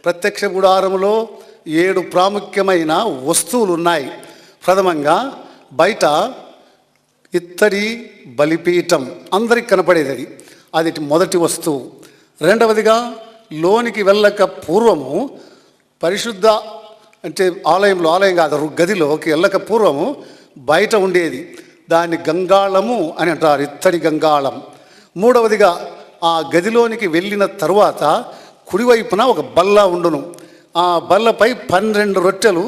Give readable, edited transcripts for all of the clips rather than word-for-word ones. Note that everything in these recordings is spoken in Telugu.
ప్రత్యక్ష గుడారంలో 7 ప్రాముఖ్యమైన వస్తువులు ఉన్నాయి. ప్రథమంగా బయట ఇత్తడి బలిపీఠం అందరికి కనపడేది, అది మొదటి వస్తువు. రెండవదిగా లోనికి వెళ్ళక పూర్వము పరిశుద్ధ అంటే ఆలయం కాదు, గదిలోకి వెళ్ళక పూర్వము బయట ఉండేది, దాన్ని గంగాళము అని అంటారు, ఇత్తడి గంగాళం. మూడవదిగా ఆ గదిలోనికి వెళ్ళిన తరువాత కుడివైపున ఒక బల్ల ఉండును, ఆ బల్లపై 12 రొట్టెలు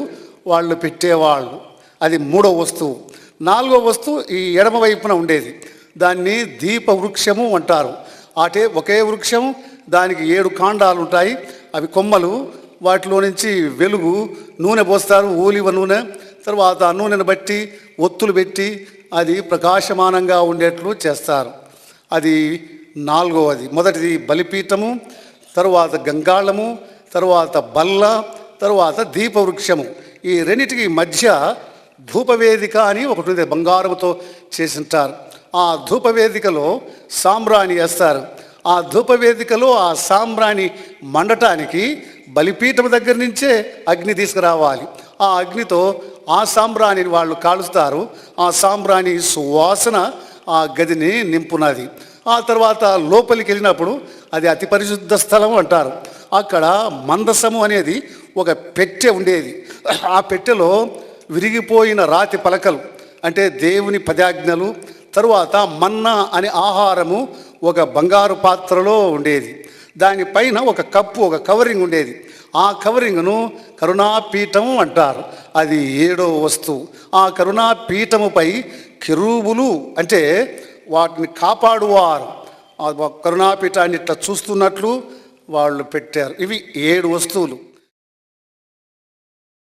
వాళ్ళు పెట్టేవాళ్ళు, అది మూడవ వస్తువు. నాలుగవ వస్తువు ఈ ఎడమ వైపున ఉండేది, దాన్ని దీప వృక్షము అంటారు. అంటే ఒకే వృక్షం, దానికి 7 కాండాలు ఉంటాయి, అవి కొమ్మలు, వాటిలో నుంచి వెలుగు, నూనె పోస్తారు, ఊలివ నూనె. తర్వాత ఆ నూనెను బట్టి ఒత్తులు పెట్టి అది ప్రకాశమానంగా ఉండేట్లు చేస్తారు. అది నాలుగవది. మొదటిది బలిపీఠము, తరువాత గంగాళము, తరువాత బల్ల, తరువాత దీపవృక్షము. ఈ రెండిటికి మధ్య ధూపవేదిక అని ఒకటి ఉంది, బంగారంతో చేసింటారు. ఆ ధూపవేదికలో సాంబ్రాణి వేస్తారు. ఆ ధూపవేదికలో ఆ సాంబ్రాణి మండటానికి బలిపీఠం దగ్గర నుంచే అగ్ని తీసుకురావాలి. ఆ అగ్నితో ఆ సాంబ్రాణిని వాళ్ళు కాలుస్తారు. ఆ సాంబ్రాణి సువాసన ఆ గదిని నింపునది. ఆ తర్వాత లోపలికి వెళ్ళినప్పుడు అది అతి పరిశుద్ధ స్థలం అంటారు. అక్కడ మందసము అనేది ఒక పెట్టె ఉండేది. ఆ పెట్టెలో విరిగిపోయిన రాతి పలకలు అంటే దేవుని పదాజ్ఞలు, తరువాత మన్నా అనే ఆహారము ఒక బంగారు పాత్రలో ఉండేది. దానిపైన ఒక కప్పు, ఒక కవరింగ్ ఉండేది. ఆ కవరింగ్ను కరుణాపీఠం అంటారు, అది 7వ వస్తువు. ఆ కరుణాపీఠముపై కెరూబులు అంటే వాటిని కాపాడువారు కరుణాపీఠాన్ని ఇట్లా చూస్తున్నట్లు వాళ్ళు పెట్టారు. ఇవి 7 వస్తువులు.